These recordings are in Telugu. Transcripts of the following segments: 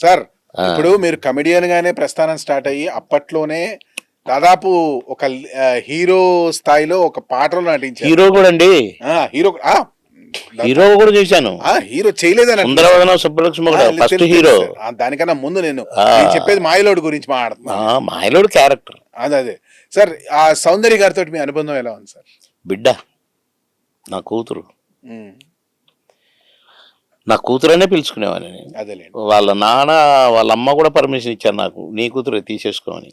సార్ ఇప్పుడు మీరు కమెడియన్ గానే ప్రస్థానం స్టార్ట్ అయ్యి అప్పట్లోనే దాదాపు ఒక హీరో స్థాయిలో ఒక పాటలో నటించారు. హీరో కూడా అండి, హీరో కూడా చేశాను. హీరో చేయలేదని సుందరవదనం సుబ్బలక్ష్మి కూడా ఫస్ట్ హీరో. దానికన్నా ముందు నేను చెప్పేది మాయలోడు గురించి మాట్లాడుతున్నా. మాయలోడు క్యారెక్టర్ అదే సార్. ఆ సౌందర్య గారితో మీ అనుబంధం ఎలా ఉంది సార్? బిడ్డ, నా కూతురు, నా కూతురనే పిలుచుకునేవాడిని నేను. వాళ్ళ నాన్న వాళ్ళ అమ్మ కూడా పర్మిషన్ ఇచ్చారు నాకు, నీ కూతురు తీసేసుకోమని.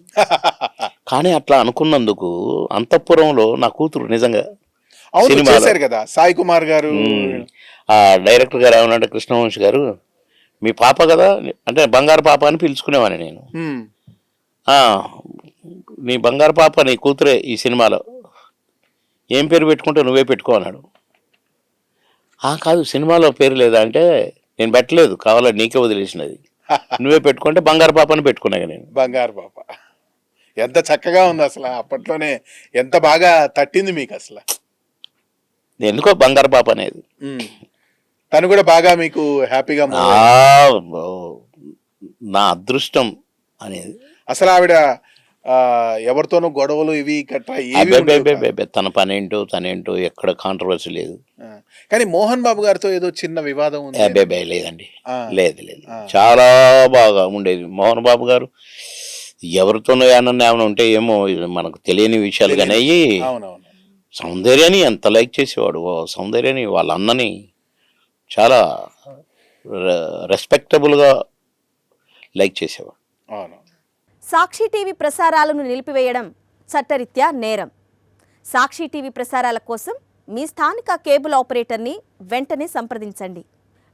కానీ అట్లా అనుకున్నందుకు అంతఃపురంలో నా కూతురు నిజంగా చేశారు కదా సాయి కుమార్ గారు. ఆ డైరెక్టర్ గారు ఏమన్నా కృష్ణవంశ్ గారు, మీ పాప కదా అంటే బంగారు పాప అని పిలుచుకునేవాడిని నేను. నీ బంగారు పాప నీ కూతురే ఈ సినిమాలో, ఏం పేరు పెట్టుకుంటే నువ్వే పెట్టుకో అన్నాడు. కాదు సినిమాలో పేరు లేదా అంటే, నేను పెట్టలేదు, కావాలని నీకే వదిలేసినది, నువ్వే పెట్టుకుంటే బంగారు పాప అని పెట్టుకున్నాగా నేను. బంగారు పాప ఎంత చక్కగా ఉంది అసలు, అప్పట్లోనే ఎంత బాగా తట్టింది మీకు అసలు. ఎందుకో బంగారు పాప అనేది. తను కూడా బాగా మీకు హ్యాపీగా, నా అదృష్టం అనేది. అసలు ఆవిడ ఎవరితోనూ గొడవలు ఇవి గట్రా తన పనేంటో తనేంటో ఎక్కడ కాంట్రవర్సీ లేదు. కానీ మోహన్ బాబు గారితో ఏదో చిన్న వివాదం ఉంది. లేదండి, లేదు లేదు, చాలా బాగా ఉండేది. మోహన్ బాబు గారు ఎవరితోనో ఏమన్నా ఉంటే ఏమో మనకు తెలియని విషయాలు కానీ అయ్యి, సౌందర్యాన్ని ఎంత లైక్ చేసేవాడు. సౌందర్యాన్ని వాళ్ళ అన్నని చాలా రెస్పెక్టబుల్గా లైక్ చేసేవాడు. సాక్షి టీవీ ప్రసారాలను నిలిపివేయడం చట్టరీత్యా నేరం. సాక్షి టీవీ ప్రసారాల కోసం మీ స్థానిక కేబుల్ ఆపరేటర్ని వెంటనే సంప్రదించండి.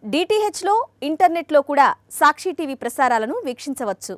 డిటిహెచ్లో, ఇంటర్నెట్లో కూడా సాక్షి టీవీ ప్రసారాలను వీక్షించవచ్చు.